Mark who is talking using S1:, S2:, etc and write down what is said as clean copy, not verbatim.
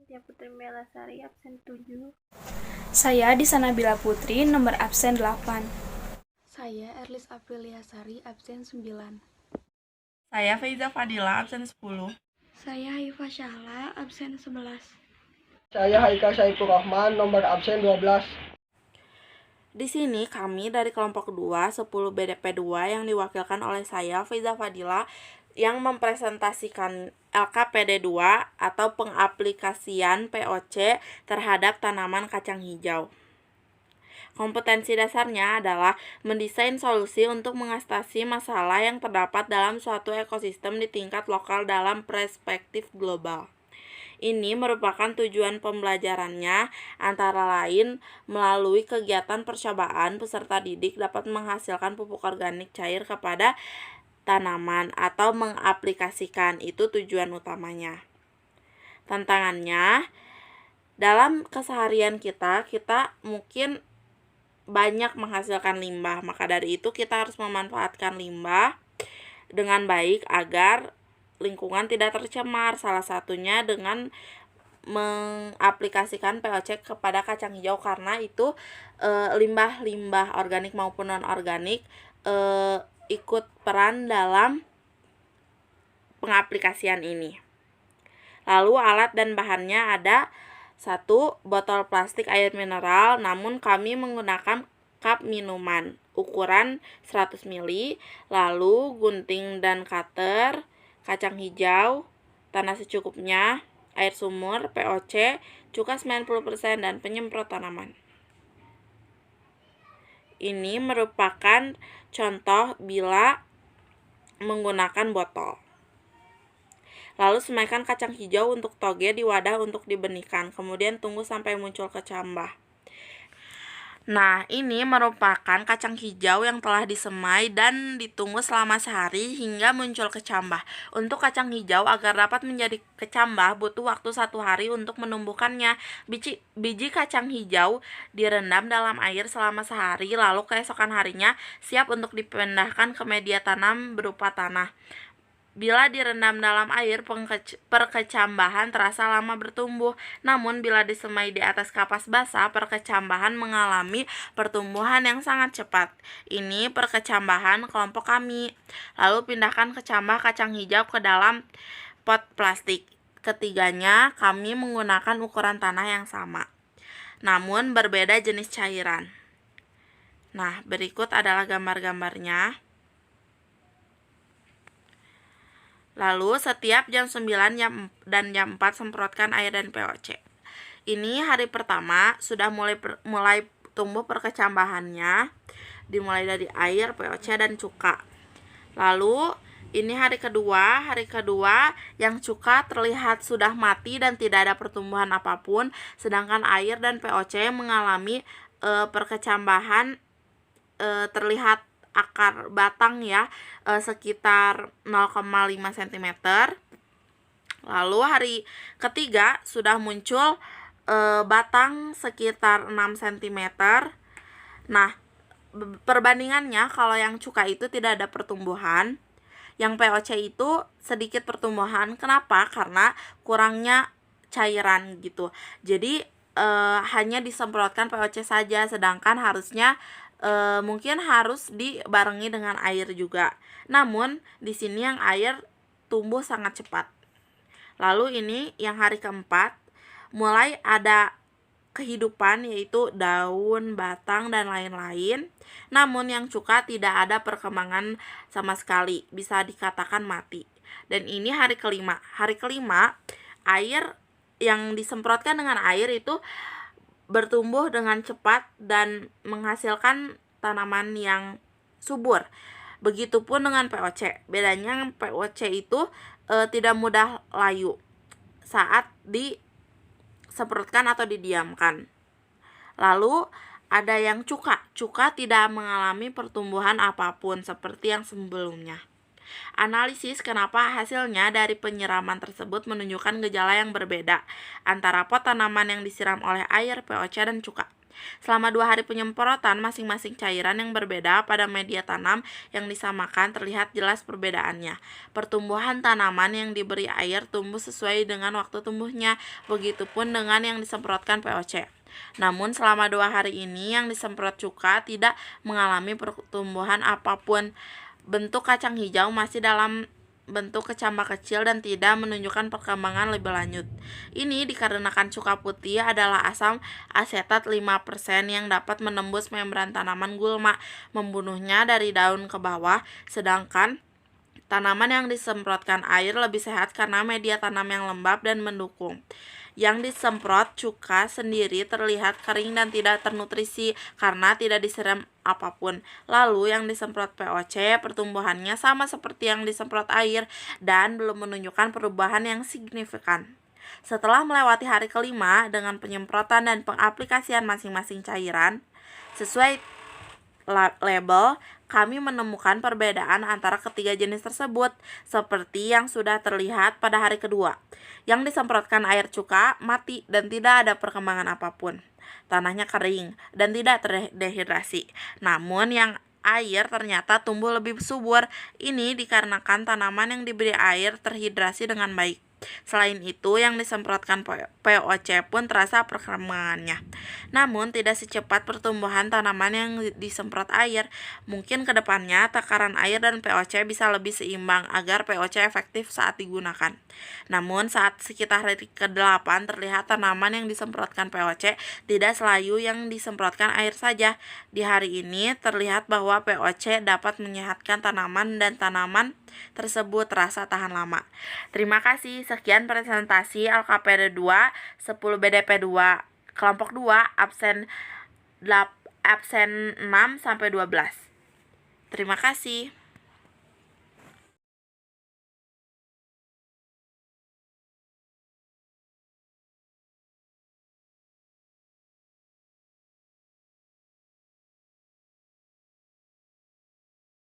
S1: Dia Putri Melasari, absen 7.
S2: Saya Disanabila Putri, nomor absen 8.
S3: Saya Erlis Apriliasari, absen 9.
S4: Saya Feiza Fadila, absen 10.
S5: Saya Haifa Syahla, absen 11.
S6: Saya Haika Saifur Rahman, nomor absen 12.
S7: Di sini kami dari kelompok 2, 10 BDP2 yang diwakilkan oleh saya, Feiza Fadila, yang mempresentasikan LKPD2 atau pengaplikasian POC terhadap tanaman kacang hijau. Kompetensi dasarnya adalah mendesain solusi untuk mengatasi masalah yang terdapat dalam suatu ekosistem di tingkat lokal dalam perspektif global. Ini merupakan tujuan pembelajarannya, antara lain melalui kegiatan percobaan peserta didik dapat menghasilkan pupuk organik cair kepada tanaman atau mengaplikasikan, itu tujuan utamanya. Tantangannya, dalam keseharian kita mungkin banyak menghasilkan limbah, maka dari itu kita harus memanfaatkan limbah dengan baik agar lingkungan tidak tercemar, salah satunya dengan mengaplikasikan POC kepada kacang hijau, karena itu limbah-limbah organik maupun non-organik ikut peran dalam pengaplikasian ini. Lalu alat dan bahannya ada: 1. Botol plastik air mineral, namun kami menggunakan cup minuman ukuran 100 ml, lalu gunting dan cutter, kacang hijau, tanah secukupnya, air sumur, POC, cuka 90%, dan penyemprot tanaman. Ini merupakan contoh bila menggunakan botol. Lalu semaikan kacang hijau untuk toge di wadah untuk dibenihkan, kemudian tunggu sampai muncul kecambah. Nah, ini merupakan kacang hijau yang telah disemai dan ditunggu selama sehari hingga muncul kecambah. Untuk kacang hijau agar dapat menjadi kecambah butuh waktu 1 hari untuk menumbuhkannya. Biji kacang hijau direndam dalam air selama sehari, lalu keesokan harinya siap untuk dipindahkan ke media tanam berupa tanah. Bila direndam dalam air, perkecambahan terasa lama bertumbuh. Namun bila disemai di atas kapas basah, perkecambahan mengalami pertumbuhan yang sangat cepat. Ini perkecambahan kelompok kami. Lalu pindahkan kecambah kacang hijau ke dalam pot plastik. Ketiganya kami menggunakan ukuran tanah yang sama, namun berbeda jenis cairan. Nah, berikut adalah gambar-gambarnya. Lalu setiap jam 9 dan jam 4 semprotkan air dan POC. Ini hari pertama sudah mulai tumbuh perkecambahannya, dimulai dari air, POC, dan cuka. Lalu ini hari kedua yang cuka terlihat sudah mati dan tidak ada pertumbuhan apapun, sedangkan air dan POC mengalami perkecambahan, terlihat akar batang ya, sekitar 0,5 cm. Lalu hari ketiga sudah muncul batang sekitar 6 cm. Nah, perbandingannya kalau yang cuka itu tidak ada pertumbuhan, yang POC itu sedikit pertumbuhan. Kenapa? Karena kurangnya cairan gitu. Jadi hanya disemprotkan POC saja, sedangkan harusnya mungkin harus dibarengi dengan air juga. Namun di sini yang air tumbuh sangat cepat. Lalu ini yang hari keempat mulai ada kehidupan, yaitu daun, batang, dan lain-lain. Namun yang cuka tidak ada perkembangan sama sekali, bisa dikatakan mati. Dan ini hari kelima. Hari kelima, air yang disemprotkan dengan air itu bertumbuh dengan cepat dan menghasilkan tanaman yang subur. Begitupun dengan POC. Bedanya POC itu tidak mudah layu saat disemprotkan atau didiamkan. Lalu ada yang cuka. Cuka tidak mengalami pertumbuhan apapun seperti yang sebelumnya. Analisis kenapa hasilnya dari penyiraman tersebut menunjukkan gejala yang berbeda antara pot tanaman yang disiram oleh air, POC, dan cuka. Selama 2 hari penyemprotan, masing-masing cairan yang berbeda pada media tanam yang disamakan terlihat jelas perbedaannya. Pertumbuhan tanaman yang diberi air tumbuh sesuai dengan waktu tumbuhnya, begitupun dengan yang disemprotkan POC. Namun selama 2 hari ini yang disemprot cuka tidak mengalami pertumbuhan apapun. Bentuk kacang hijau masih dalam bentuk kecambah kecil dan tidak menunjukkan perkembangan lebih lanjut. Ini dikarenakan cuka putih adalah asam asetat 5% yang dapat menembus membran tanaman gulma, membunuhnya dari daun ke bawah, sedangkan tanaman yang disemprotkan air lebih sehat karena media tanam yang lembab dan mendukung. Yang disemprot cuka sendiri terlihat kering dan tidak ternutrisi karena tidak disiram apapun. Lalu yang disemprot POC pertumbuhannya sama seperti yang disemprot air dan belum menunjukkan perubahan yang signifikan. Setelah melewati hari kelima dengan penyemprotan dan pengaplikasian masing-masing cairan sesuai label, kami menemukan perbedaan antara ketiga jenis tersebut, seperti yang sudah terlihat pada hari kedua. Yang disemprotkan air cuka mati dan tidak ada perkembangan apapun. Tanahnya kering dan tidak terdehidrasi. Namun yang air ternyata tumbuh lebih subur. Ini dikarenakan tanaman yang diberi air terhidrasi dengan baik. Selain itu, yang disemprotkan POC pun terasa perkembangannya. Namun, tidak secepat pertumbuhan tanaman yang disemprot air. Mungkin ke depannya takaran air dan POC bisa lebih seimbang agar POC efektif saat digunakan. Namun, saat sekitar hari ke-8 terlihat tanaman yang disemprotkan POC tidak selayu yang disemprotkan air saja. Di hari ini terlihat bahwa POC dapat menyehatkan tanaman dan tanaman tersebut terasa tahan lama. Terima kasih. Sekian presentasi LKPD 2 10 BDP 2 kelompok 2 absen 6 sampai 12. Terima kasih.